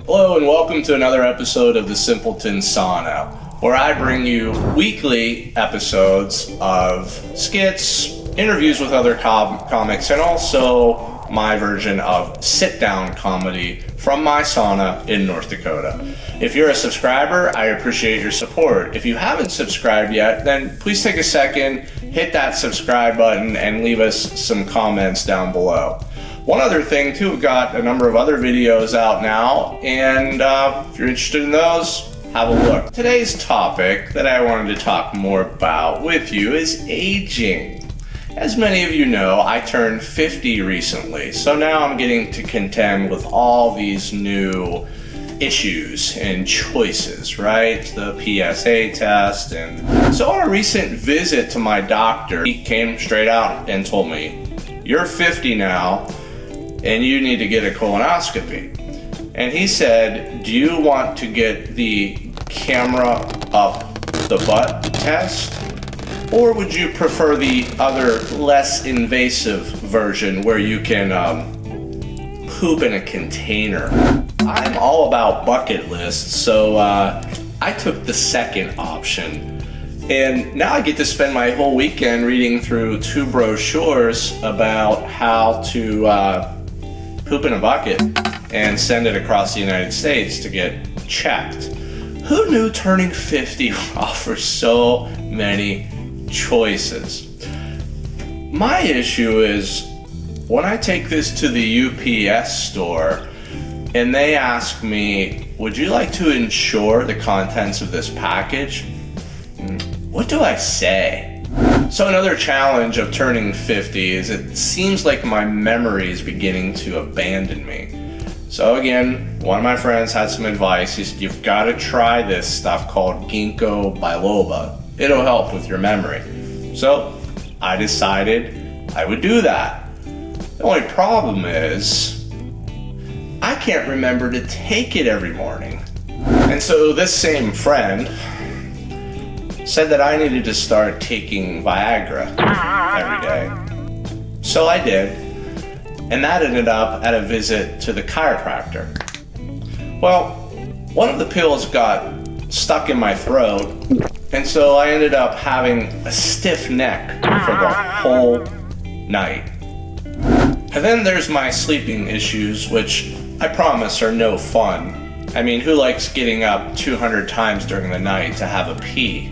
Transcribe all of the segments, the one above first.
Hello and welcome to another episode of the Simpleton Sauna, where I bring you weekly episodes of skits, interviews with other comics, and also my version of sit-down comedy from my sauna in North Dakota. If you're a subscriber, I appreciate your support. If you haven't subscribed yet, then please take a second, hit that subscribe button, and leave us some comments down below. One other thing too, we've got a number of other videos out now, and if you're interested in those, have a look. Today's topic that I wanted to talk more about with you is aging. As many of you know, I turned 50 recently, so now I'm getting to contend with all these new issues and choices, right? The PSA test, and so on a recent visit to my doctor, he came straight out and told me, "You're 50 now, and you need to get a colonoscopy." And he said, "Do you want to get the camera up the butt test? Or would you prefer the other less invasive version where you can poop in a container?" I'm all about bucket lists, so I took the second option. And now I get to spend my whole weekend reading through 2 brochures about how to poop in a bucket and send it across the United States to get checked. Who knew turning 50 offers so many choices? My issue is when I take this to the UPS store and they ask me, "Would you like to insure the contents of this package?" What do I say? So another challenge of turning 50 is it seems like my memory is beginning to abandon me. So again, one of my friends had some advice. He said, "You've got to try this stuff called ginkgo biloba. It'll help with your memory." So I decided I would do that. The only problem is I can't remember to take it every morning. And so this same friend said that I needed to start taking Viagra every day. So I did, and that ended up at a visit to the chiropractor. Well, one of the pills got stuck in my throat, and so I ended up having a stiff neck for the whole night. And then there's my sleeping issues, which I promise are no fun. I mean, who likes getting up 200 times during the night to have a pee?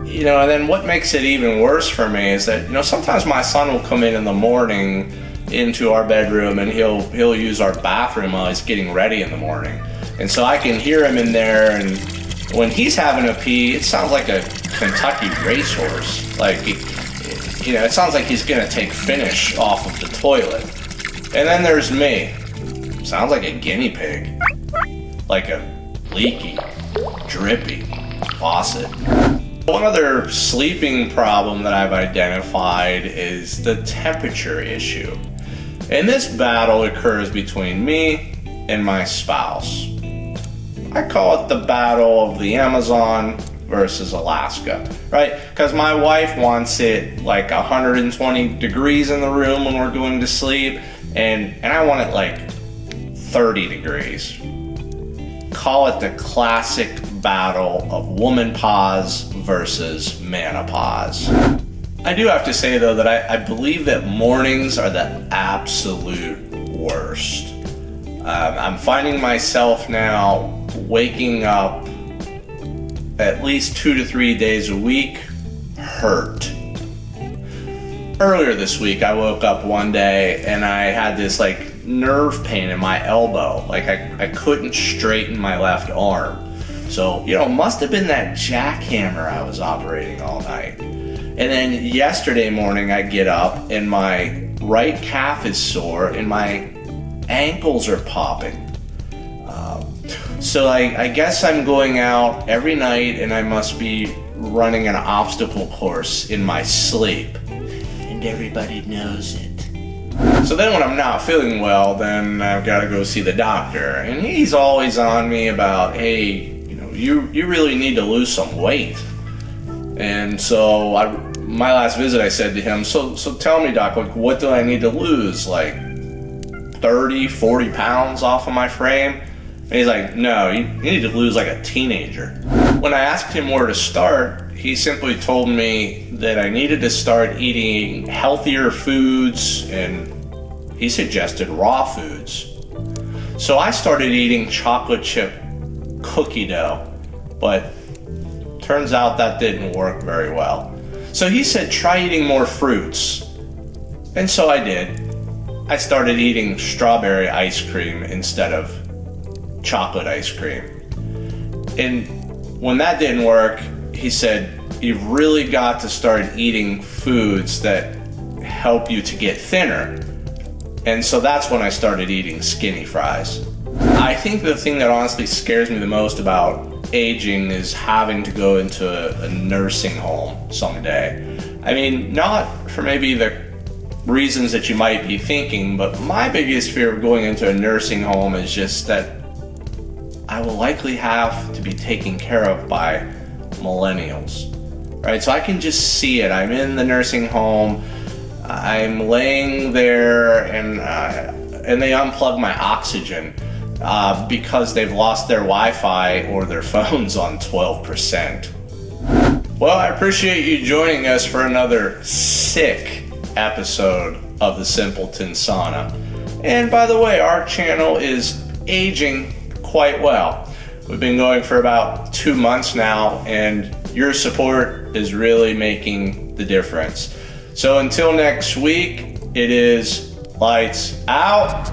You know, and then what makes it even worse for me is that, sometimes my son will come in the morning into our bedroom and he'll use our bathroom while he's getting ready in the morning. And so I can hear him in there, and when he's having a pee, it sounds like a Kentucky racehorse. Like, it sounds like he's gonna take finish off of the toilet. And then there's me. Sounds like a guinea pig. Like a leaky, drippy faucet. One other sleeping problem that I've identified is the temperature issue. And this battle occurs between me and my spouse. I call it the battle of the Amazon versus Alaska, right? Because my wife wants it like 120 degrees in the room when we're going to sleep, and I want it like 30 degrees. Call it the classic battle of woman pause versus manopause. I do have to say though that I believe that mornings are the absolute worst. I'm finding myself now waking up at least 2 to 3 days a week hurt. Earlier this week I woke up one day and I had this nerve pain in my elbow. I couldn't straighten my left arm. So, must have been that jackhammer I was operating all night. And then yesterday morning I get up and my right calf is sore and my ankles are popping. So I guess I'm going out every night and I must be running an obstacle course in my sleep. And everybody knows it. So then when I'm not feeling well, then I've got to go see the doctor. And he's always on me about, "Hey, you really need to lose some weight." And so my last visit I said to him, so tell me, doc, what do I need to lose? 30, 40 pounds off of my frame? And he's like, no, you need to lose like a teenager. When I asked him where to start, he simply told me that I needed to start eating healthier foods, and he suggested raw foods. So I started eating chocolate chip cookie dough, but turns out that didn't work very well. So he said, try eating more fruits. And so I did. I started eating strawberry ice cream instead of chocolate ice cream. And when that didn't work, he said, you've really got to start eating foods that help you to get thinner. And so that's when I started eating skinny fries. I think the thing that honestly scares me the most about aging is having to go into a nursing home someday. I mean, not for maybe the reasons that you might be thinking, but my biggest fear of going into a nursing home is just that I will likely have to be taken care of by millennials, right? So I can just see it. I'm in the nursing home, I'm laying there, and they unplug my oxygen because they've lost their Wi-Fi or their phone's on 12%. Well, I appreciate you joining us for another sick episode of the Simpleton Sauna. And by the way, our channel is aging quite well. We've been going for about 2 months now, and your support is really making the difference. So until next week, it is lights out.